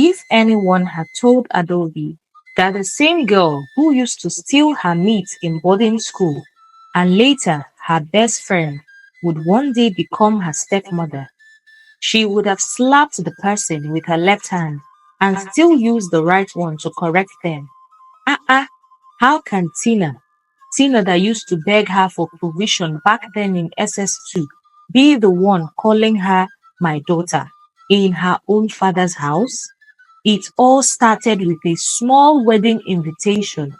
If anyone had told Adobe that the same girl who used to steal her meat in boarding school and later her best friend would one day become her stepmother, she would have slapped the person with her left hand and still used the right one to correct them. Uh-uh. How can Tina that used to beg her for provision back then in SS2, be the one calling her my daughter in her own father's house? It all started with a small wedding invitation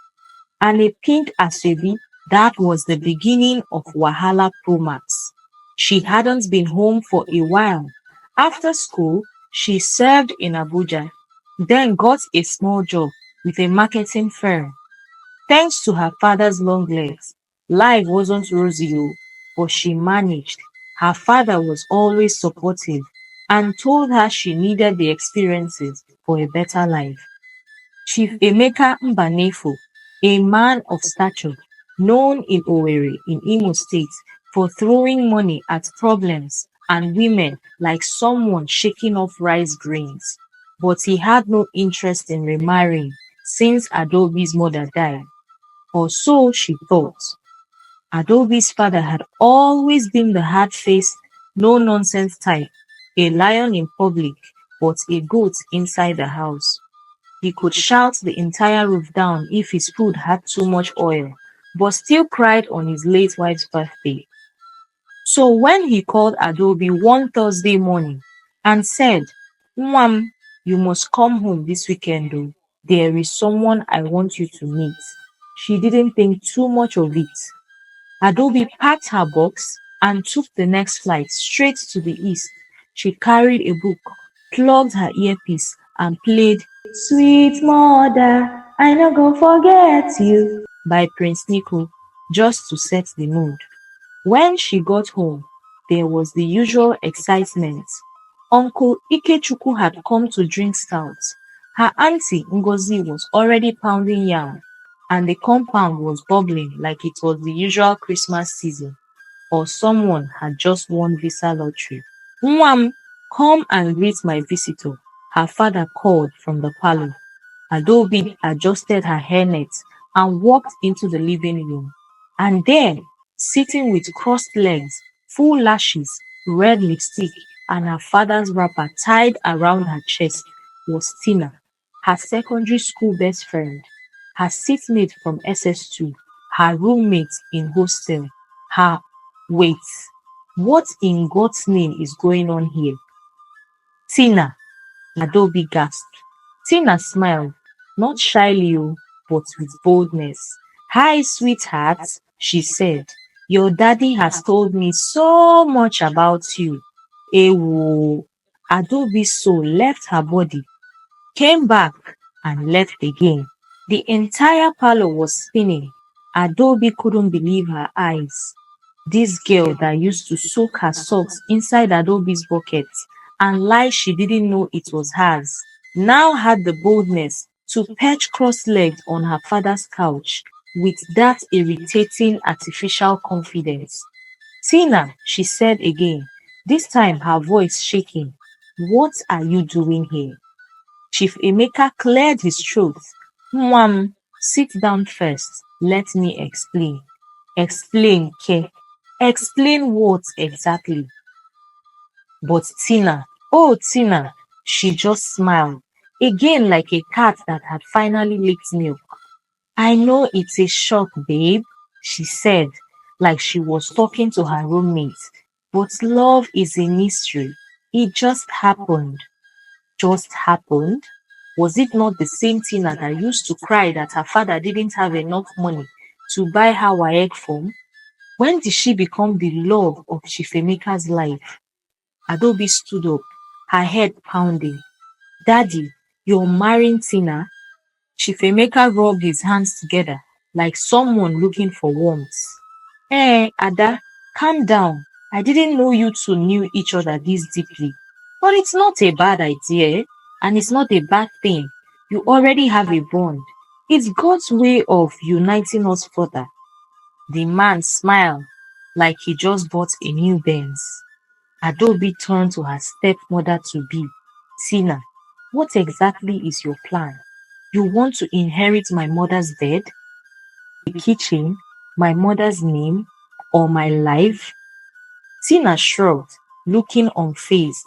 and a pink asoebi. That was the beginning of Wahala Promax. She hadn't been home for a while. After school, she served in Abuja, then got a small job with a marketing firm. Thanks to her father's long legs, life wasn't rosy, oh, but she managed. Her father was always supportive and told her she needed the experiences for a better life. Chief Emeka Mbanefo, a man of stature, known in Owerri in Imo State for throwing money at problems and women like someone shaking off rice grains. But he had no interest in remarrying since Adobe's mother died, or so she thought. Adobe's father had always been the hard-faced, no-nonsense type, a lion in public, but a goat inside the house. He could shout the entire roof down if his food had too much oil, but still cried on his late wife's birthday. So when he called Adobe one Thursday morning and said, "Mwam, you must come home this weekend though. There is someone I want you to meet," she didn't think too much of it. Adobe packed her box and took the next flight straight to the east. She carried a book, plugged her earpiece, and played "Sweet Mother, I no go forget you" by Prince Nico, just to set the mood. When she got home, there was the usual excitement. Uncle Ikechukwu had come to drink stout. Her auntie Ngozi was already pounding yam, and the compound was bubbling like it was the usual Christmas season, or someone had just won visa lottery. "Mwam, come and greet my visitor," her father called from the parlor. Adobe adjusted her hairnet and walked into the living room. And there, sitting with crossed legs, full lashes, red lipstick, and her father's wrapper tied around her chest, was Tina, her secondary school best friend, her seatmate from SS2, her roommate in hostel, her wait, what in God's name is going on here? Tina, Adobe gasped. Tina smiled, not shyly, oh, but with boldness. "Hi, sweetheart," she said. "Your daddy has told me so much about you." Ewo. Adobe's soul left her body, came back, and left again. The entire parlor was spinning. Adobe couldn't believe her eyes. This girl that used to soak her socks inside Adobe's bucket and lie she didn't know it was hers, now had the boldness to perch cross-legged on her father's couch with that irritating artificial confidence. "Tina," she said again, this time her voice shaking, "what are you doing here?" Chief Emeka cleared his throat. "Mwam, sit down first. Let me explain." "Explain, Ke. Explain what exactly?" But Tina, oh Tina, she just smiled, again like a cat that had finally licked milk. "I know it's a shock, babe," she said, like she was talking to her roommate. "But love is a mystery. It just happened." Just happened? Was it not the same Tina that used to cry that her father didn't have enough money to buy her WAEC form? When did she become the love of Chief Emeka's life? Adobe stood up, her head pounding. "Daddy, you're marrying Tina?" Chief Emeka rubbed his hands together like someone looking for warmth. Ada, calm down. I didn't know you two knew each other this deeply. But it's not a bad idea, and it's not a bad thing. You already have a bond. It's God's way of uniting us further. The man smiled like he just bought a new Benz. Adobe turned to her stepmother to be, Tina. What exactly is your plan? You want to inherit my mother's bed, the kitchen, my mother's name, or my life? Tina shrugged, looking unfazed.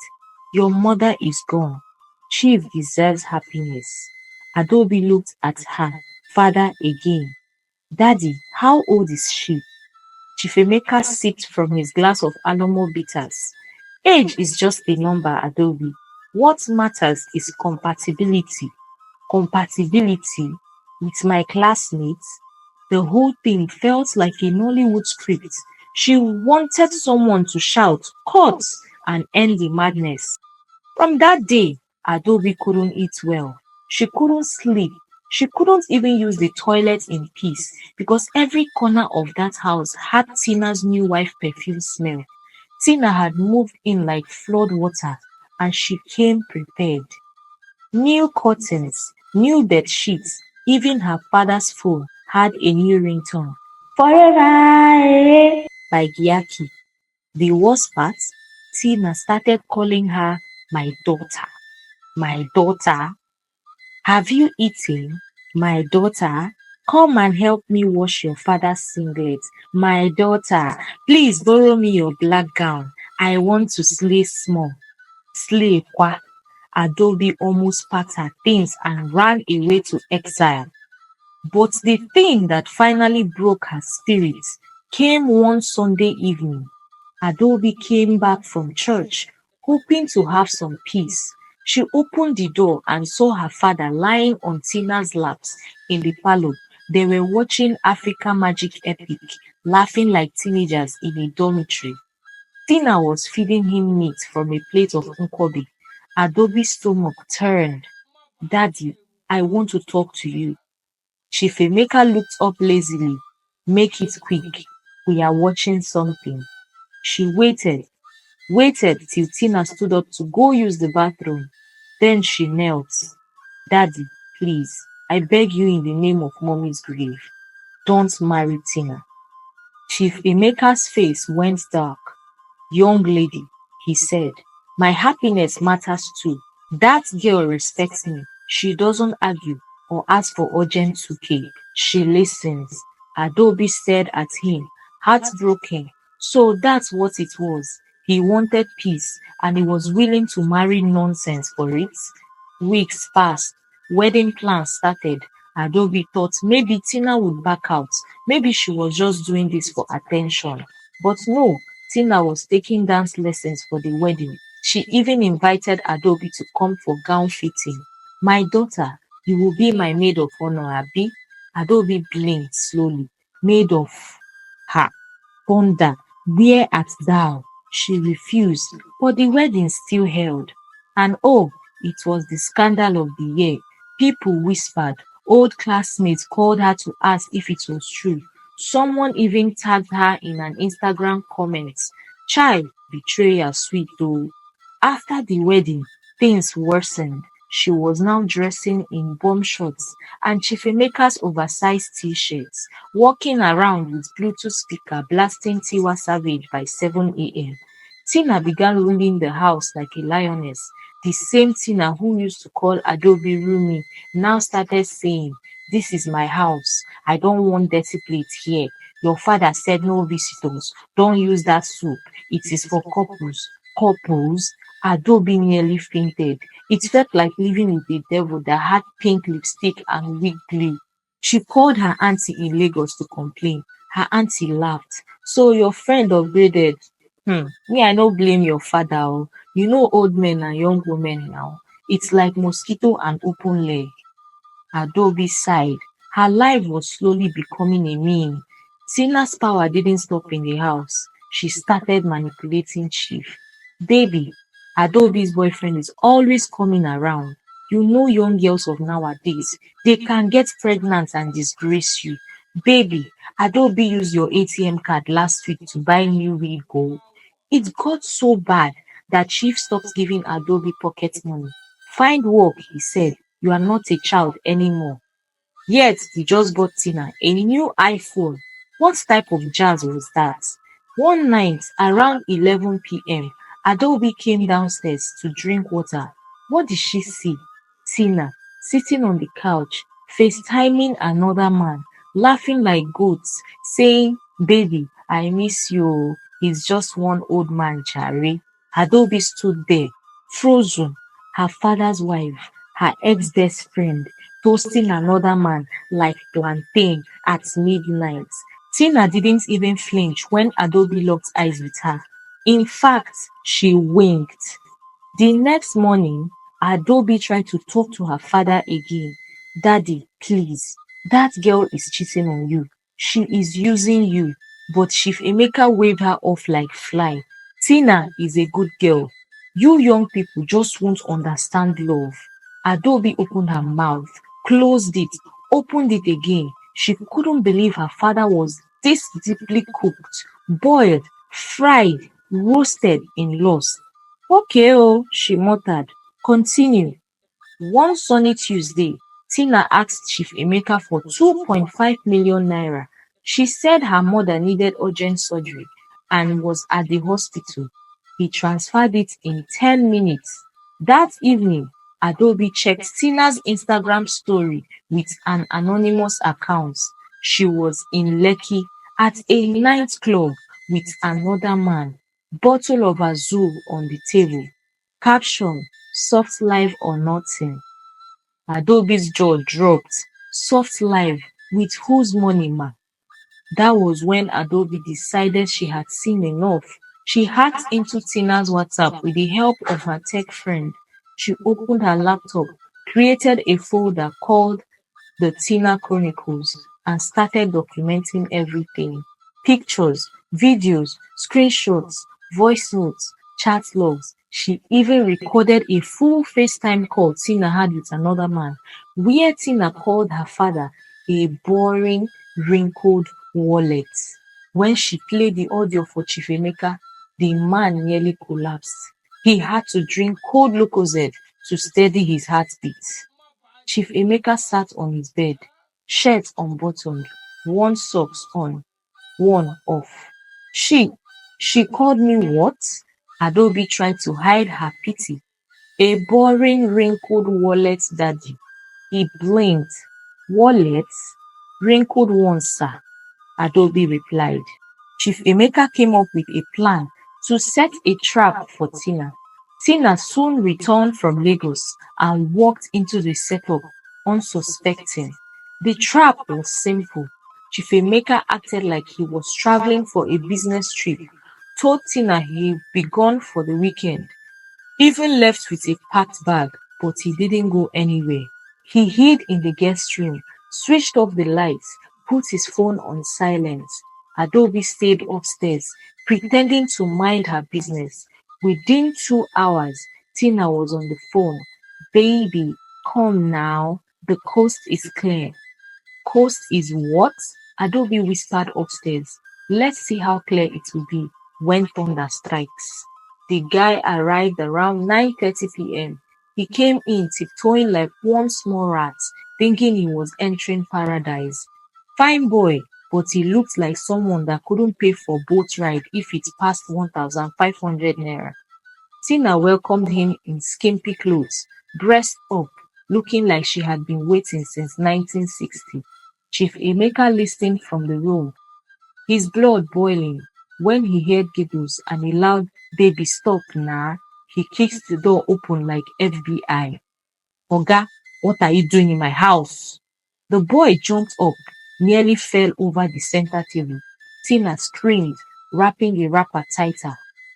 Your mother is gone. Chief deserves happiness. Adobe looked at her father again. Daddy, how old is she? Chifemeka sipped from his glass of Alamo bitters. Age is just a number, Adobe. What matters is compatibility. Compatibility with my classmates. The whole thing felt like a Nollywood script. She wanted someone to shout, cut, and end the madness. From that day, Adobe couldn't eat well. She couldn't sleep. She couldn't even use the toilet in peace because every corner of that house had Tina's new wife perfume smell. Tina had moved in like flood water and she came prepared. New curtains, new bed sheets, even her father's phone had a new ringtone. Forever by Gyaki. The worst part, Tina started calling her my daughter. My daughter, have you eaten? My daughter, come and help me wash your father's singlet. My daughter, please borrow me your black gown. I want to slay small. Slay kwa. Adobe almost packed her things and ran away to exile. But the thing that finally broke her spirit came one Sunday evening. Adobe came back from church, hoping to have some peace. She opened the door and saw her father lying on Tina's laps in the parlor. They were watching Africa Magic Epic, laughing like teenagers in a dormitory. Tina was feeding him meat from a plate of nkobi. Adobe's stomach turned. Daddy, I want to talk to you. Chief Emeka looked up lazily. Make it quick. We are watching something. She waited till Tina stood up to go use the bathroom. Then she knelt. Daddy, please, I beg you in the name of mommy's grave, don't marry Tina. Chief Emeka's face went dark. Young lady, he said, my happiness matters too. That girl respects me. She doesn't argue or ask for urgent 2K. She listens. Adobe stared at him, heartbroken. So that's what it was. He wanted peace and he was willing to marry nonsense for it. Weeks passed. Wedding plans started. Adobe thought maybe Tina would back out. Maybe she was just doing this for attention. But no, Tina was taking dance lessons for the wedding. She even invited Adobe to come for gown fitting. My daughter, you will be my maid of honor, Abi. Adobe blinked slowly. Maid of her. Thunder, where art thou? She refused, but the wedding still held. And oh, it was the scandal of the year. People whispered. Old classmates called her to ask if it was true. Someone even tagged her in an Instagram comment. Child, betrayal sweet though. After the wedding, things worsened. She was now dressing in bomb shorts and Chifemeka's oversized t-shirts, walking around with Bluetooth speaker blasting Tiwa Savage by 7 a.m. Tina began ruling the house like a lioness. The same Tina who used to call Adobe Rumi now started saying, this is my house. I don't want dirty plates here. Your father said no visitors. Don't use that soup. It is for couples. Couples? Adobe nearly fainted. It felt like living with a devil that had pink lipstick and weak glue. She called her auntie in Lagos to complain. Her auntie laughed. So your friend upgraded. Me, I no blame your father. Oh. You know old men and young women now. It's like mosquito and open leg. Adobe sighed. Her life was slowly becoming a meme. Tina's power didn't stop in the house. She started manipulating Chief. Baby, Adobe's boyfriend is always coming around. You know young girls of nowadays, they can get pregnant and disgrace you. Baby, Adobe used your ATM card last week to buy new weed gold. It got so bad that Chief stopped giving Adobe pocket money. Find work, he said. You are not a child anymore. Yet he just bought Tina a new iPhone. What type of jazz was that? One night around 11 p.m., Adobe came downstairs to drink water. What did she see? Tina sitting on the couch, FaceTiming another man, laughing like goats, saying, "Baby, I miss you. Oh. He's just one old man, Charlie." Adobe stood there, frozen, her father's wife, her ex-best friend, toasting another man like plantain at midnight. Tina didn't even flinch when Adobe locked eyes with her. In fact, she winked. The next morning, Adobe tried to talk to her father again. "Daddy, please, that girl is cheating on you. She is using you." But Chief Emeka waved her off like fly. "Tina is a good girl. You young people just won't understand love." Adobe opened her mouth, closed it, opened it again. She couldn't believe her father was this deeply cooked, boiled, fried, roasted in loss. "Okay oh," she muttered. "Continue." One sunny Tuesday, Tina asked Chief Emeka for 2.5 million naira. She said her mother needed urgent surgery and was at the hospital. He transferred it in 10 minutes. That evening, Adobe checked Tina's Instagram story with an anonymous account. She was in Lekki at a nightclub with another man. Bottle of Azul on the table. Caption: "Soft life or nothing." Adobe's jaw dropped. Soft life with whose money, ma? That was when Adobe decided she had seen enough. She hacked into Tina's WhatsApp with the help of her tech friend. She opened her laptop, created a folder called the Tina Chronicles, and started documenting everything: pictures, videos, screenshots, voice notes, chat logs. She even recorded a full FaceTime call Tina had with another man, where Tina called her father a boring, wrinkled wallet. When she played the audio for Chief Emeka, the man nearly collapsed. He had to drink cold Lucozade to steady his heartbeat. Chief Emeka sat on his bed, shirt unbuttoned, one socks on, one off. She, she called me what? Adobe tried to hide her pity. "A boring, wrinkled wallet, daddy." He blinked. "Wallet? Wrinkled one, sir," Adobe replied. Chief Emeka came up with a plan to set a trap for Tina. Tina soon returned from Lagos and walked into the setup unsuspecting. The trap was simple. Chief Emeka acted like he was traveling for a business trip, told Tina he'd be gone for the weekend, even left with a packed bag, but he didn't go anywhere. He hid in the guest room, switched off the lights, put his phone on silent. Adobe stayed upstairs, pretending to mind her business. Within 2 hours, Tina was on the phone. "Baby, come now. The coast is clear." "Coast is what?" Adobe whispered upstairs. "Let's see how clear it will be when thunder strikes." The guy arrived around 9:30 p.m. He came in tiptoeing like one small rat, thinking he was entering paradise. Fine boy, but he looked like someone that couldn't pay for boat ride if it passed 1,500 naira. Tina welcomed him in skimpy clothes, breast up, looking like she had been waiting since 1960. Chief Emeka listened from the room, his blood boiling. When he heard giggles and a loud "baby stop nah," he kicked the door open like FBI. "Oga, what are you doing in my house?" The boy jumped up, nearly fell over the center table. Tina screamed, wrapping the wrapper tighter.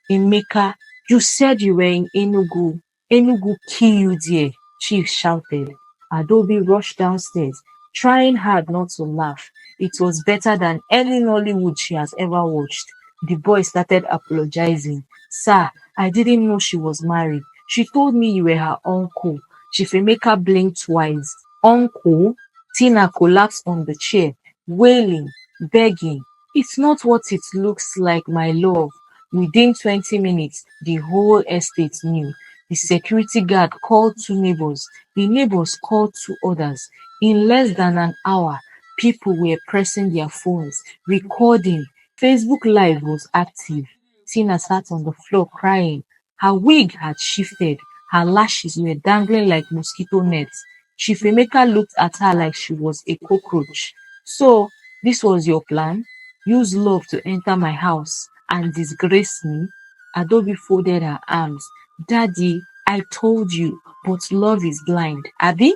"Emeka, you said you were in Enugu. Enugu kill you there," Chief shouted. Adobe rushed downstairs, trying hard not to laugh. It was better than any Nollywood she has ever watched. The boy started apologizing. "Sir, I didn't know she was married. She told me you were her uncle." Chief Emeka blinked twice. "Uncle?" Tina collapsed on the chair, wailing, begging. "It's not what it looks like, my love." Within 20 minutes, the whole estate knew. The security guard called two neighbors. The neighbors called two others. In less than an hour, people were pressing their phones, recording. Facebook Live was active. Tina sat on the floor crying. Her wig had shifted. Her lashes were dangling like mosquito nets. Chief Emeka looked at her like she was a cockroach. So, this was your plan? Use love to enter my house and disgrace me? Adobe folded her arms. Daddy, I told you, but love is blind. Abby?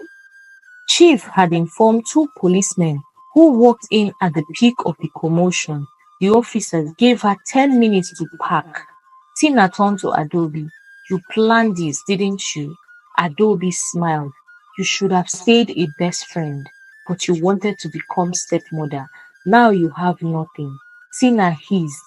Chief had informed two policemen who walked in at the peak of the commotion. The officers gave her 10 minutes to pack. Tina turned to Adobe. You planned this, didn't you? Adobe smiled. You should have stayed a best friend, but you wanted to become stepmother. Now you have nothing. Tina hissed.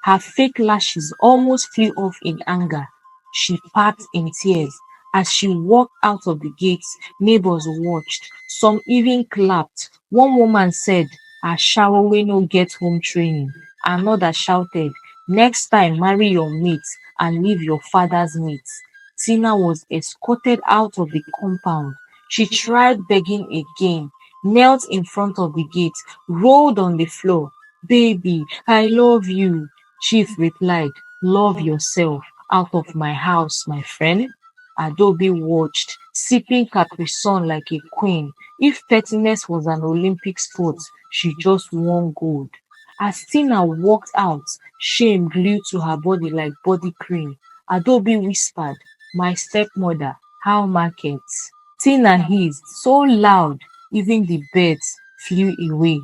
Her fake lashes almost flew off in anger. She packed in tears. As she walked out of the gates, neighbors watched. Some even clapped. One woman said, Ashawo we no get home training. Another shouted, next time marry your mate and leave your father's mate. Tina was escorted out of the compound. She tried begging again, knelt in front of the gate, rolled on the floor. Baby, I love you. Chief replied, love yourself out of my house, my friend. Adobe watched, sipping Capri Sun like a queen. If pettiness was an Olympic sport, she just won gold. As Tina walked out, shame glued to her body like body cream, Adobe whispered, my stepmother, how markets? Tina hissed so loud, even the birds flew away.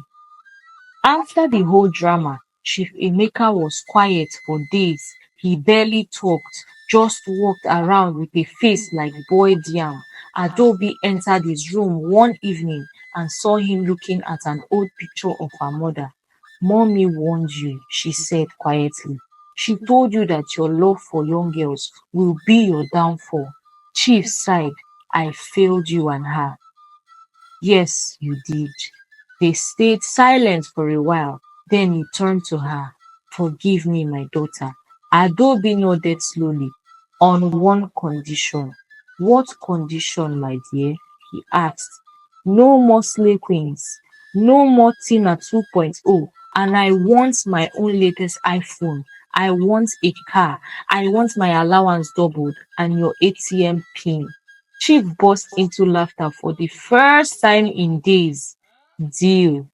After the whole drama, Chief Emeka was quiet for days. He barely talked, just walked around with a face like boiled yam. Adobe entered his room one evening and saw him looking at an old picture of her mother. Mommy warned you, she said quietly. She told you that your love for young girls will be your downfall. Chief sighed, I failed you and her. Yes, you did. They stayed silent for a while. Then he turned to her. Forgive me, my daughter. Adobe nodded slowly. On one condition. What condition, my dear? He asked. No more slay queens. No more Tina 2.0. And I want my own latest iPhone. I want a car. I want my allowance doubled and your ATM pin. Chief burst into laughter for the first time in days. Deal.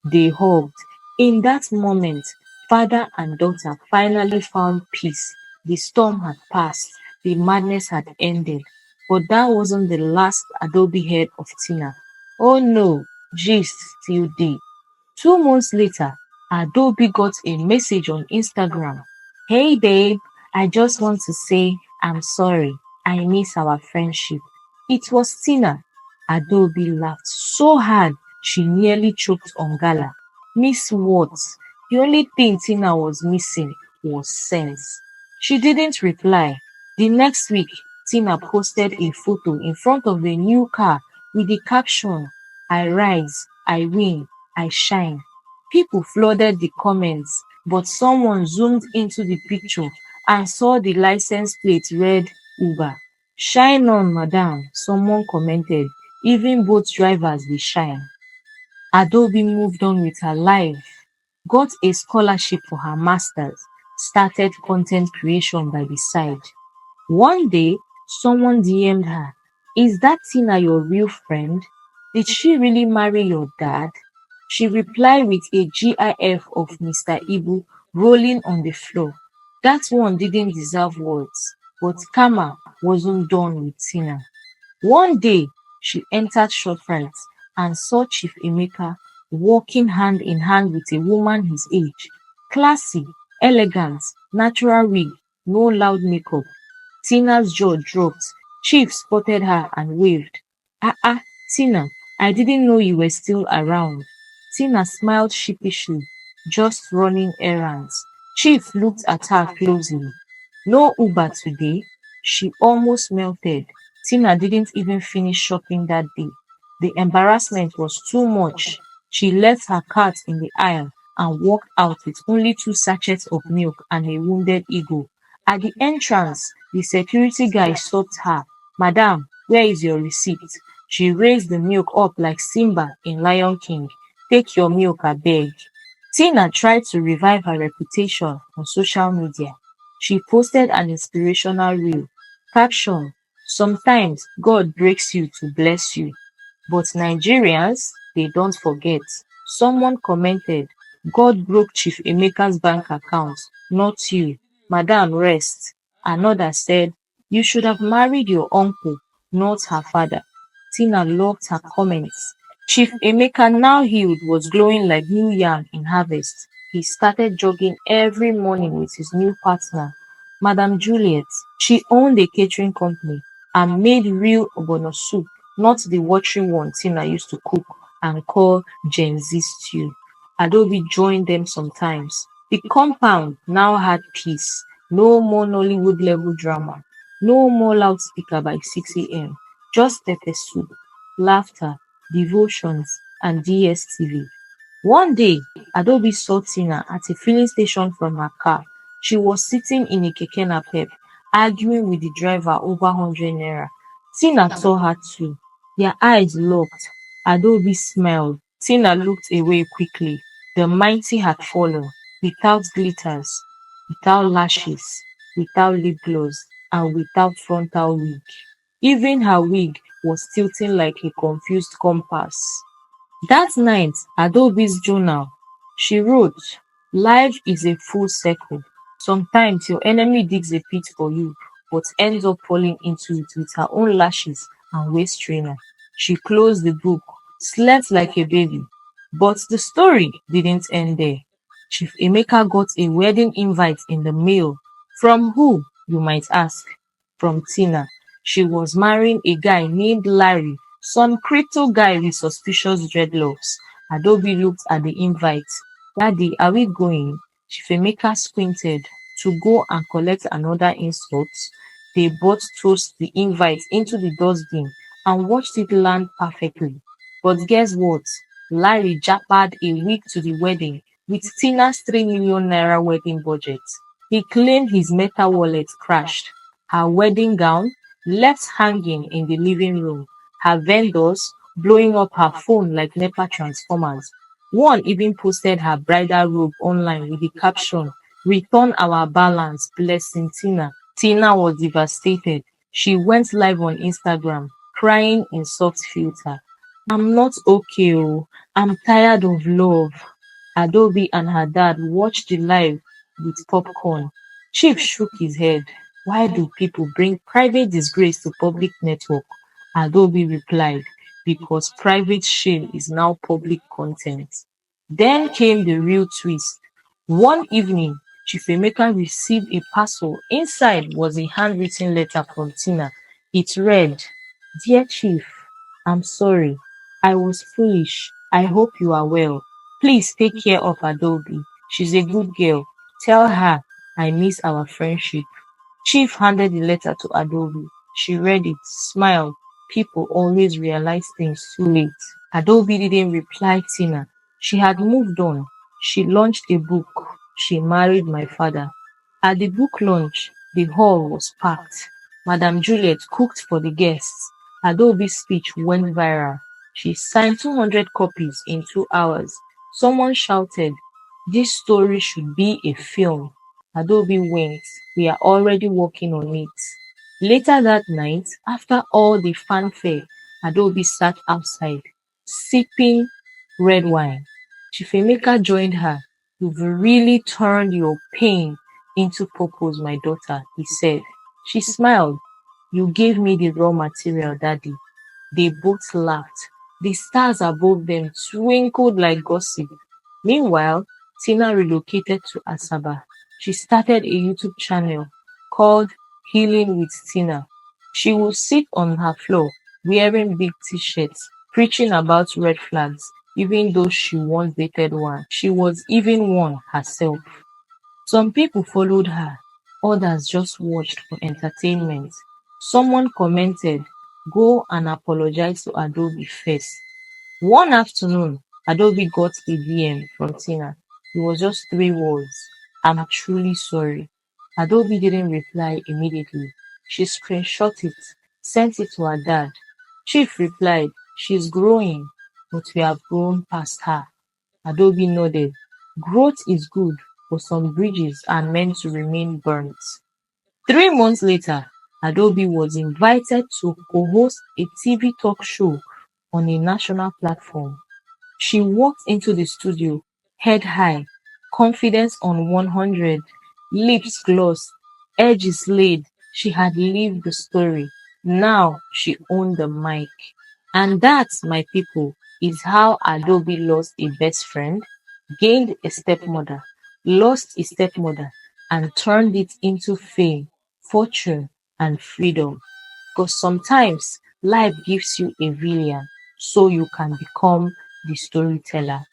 They hugged. In that moment, father and daughter finally found peace. The storm had passed. The madness had ended. But that wasn't the last Adobe heard of Tina. Oh no, gist still did. 2 months later, Adobe got a message on Instagram. Hey babe, I just want to say I'm sorry. I miss our friendship. It was Tina. Adobe laughed so hard she nearly choked on gala. Miss what? The only thing Tina was missing was sense. She didn't reply. The next week, Tina posted a photo in front of the new car with the caption, I rise, I win, I shine. People flooded the comments, but someone zoomed into the picture and saw the license plate read Uber. Shine on, madam, someone commented. Even both drivers dey shine. Adobe moved on with her life, got a scholarship for her masters, started content creation by the side. One day, someone DM'd her, is that Tina your real friend? Did she really marry your dad? She replied with a GIF of Mr. Ibu rolling on the floor. That one didn't deserve words, but karma wasn't done with Tina. One day, she entered ShopRite and saw Chief Emeka walking hand in hand with a woman his age. Classy, elegant, natural wig, no loud makeup. Tina's jaw dropped. Chief spotted her and waved. Tina, I didn't know you were still around. Tina smiled sheepishly, just running errands. Chief looked at her closely. No Uber today. She almost melted. Tina didn't even finish shopping that day. The embarrassment was too much. She left her cart in the aisle and walked out with only 2 sachets of milk and a wounded ego. At the entrance, the security guy stopped her. Madam, where is your receipt? She raised the milk up like Simba in Lion King. Take your milk, abeg. Tina tried to revive her reputation on social media. She posted an inspirational reel. Caption, Sometimes God breaks you to bless you. But Nigerians, they don't forget. Someone commented, God broke Chief Emeka's bank account, not you. Madam, rest. Another said, you should have married your uncle, not her father. Tina loved her comments. Chief Emeka, now healed, was glowing like new yam in harvest. He started jogging every morning with his new partner, Madam Juliet. She owned a catering company and made real ogbono soup, not the watery one Tina used to cook and call Gen Z stew. Adobe joined them sometimes. The compound now had peace. No more Nollywood level drama. No more loudspeaker by 6 a.m. Just pepper soup, laughter, devotions, and DSTV. One day, Adobe saw Tina at a filling station from her car. She was sitting in a keke napep, arguing with the driver over 100 naira. Tina saw her too. Their eyes locked. Adobe smiled. Tina looked away quickly. The mighty had fallen, without glitters, without lashes, without lip gloss, and without frontal wig. Even her wig was tilting like a confused compass. That night, Adobe's journal, she wrote, life is a full circle. Sometimes your enemy digs a pit for you, but ends up falling into it with her own lashes and waist trainer. She closed the book, slept like a baby. But the story didn't end there. Chief Emeka got a wedding invite in the mail. From who, you might ask? From Tina. She was marrying a guy named Larry, some crypto guy with suspicious dreadlocks. Adobe looked at the invite. Daddy, are we going? Chifemeka squinted. To go and collect another insult? They both tossed the invite into the dustbin and watched it land perfectly. But guess what? Larry japaed a week to the wedding with Tina's 3 million naira wedding budget. He claimed his metal wallet crashed. Her wedding gown left hanging in the living room. Her vendors blowing up her phone like NEPA transformers. One even posted her bridal robe online with the caption, Return our balance, blessing Tina. Tina was devastated. She went live on Instagram, crying in soft filter. I'm not okay, oh. I'm tired of love. Adobe and her dad watched the live with popcorn. Chief shook his head. Why do people bring private disgrace to public network? Adobe replied, because private shame is now public content. Then came the real twist. One evening, Chief Emeka received a parcel. Inside was a handwritten letter from Tina. It read, Dear Chief, I'm sorry. I was foolish. I hope you are well. Please take care of Adobe. She's a good girl. Tell her I miss our friendship. Chief handed the letter to Adobe. She read it, smiled. People always realize things too late. Adobe didn't reply Tina. She had moved on. She launched a book. She married my father. At the book launch, the hall was packed. Madam Juliet cooked for the guests. Adobe's speech went viral. She signed 200 copies in 2 hours. Someone shouted, this story should be a film. Adobe winked. We are already working on it. Later that night, after all the fanfare, Adobe sat outside, sipping red wine. Chifemeka joined her. You've really turned your pain into purpose, my daughter, he said. She smiled. You gave me the raw material, Daddy. They both laughed. The stars above them twinkled like gossip. Meanwhile, Tina relocated to Asaba. She started a YouTube channel called Healing with Tina. She would sit on her floor wearing big t-shirts, preaching about red flags, even though she once dated one. She was even one herself. Some people followed her, others just watched for entertainment. Someone commented, go and apologize to Adobe first. One afternoon, Adobe got a DM from Tina. It was just 3 words. I'm truly sorry. Adobe didn't reply immediately. She screenshot it, sent it to her dad. Chief replied, she's growing, but we have grown past her. Adobe nodded. Growth is good, but some bridges are meant to remain burnt. 3 months later, Adobe was invited to co-host a TV talk show on a national platform. She walked into the studio, head high, confidence on 100, lips glossed, edges laid. She had lived the story. Now she owned the mic. And that, my people, is how Adobe lost a best friend, gained a stepmother, lost a stepmother, and turned it into fame, fortune, and freedom. Because sometimes life gives you a villain so you can become the storyteller.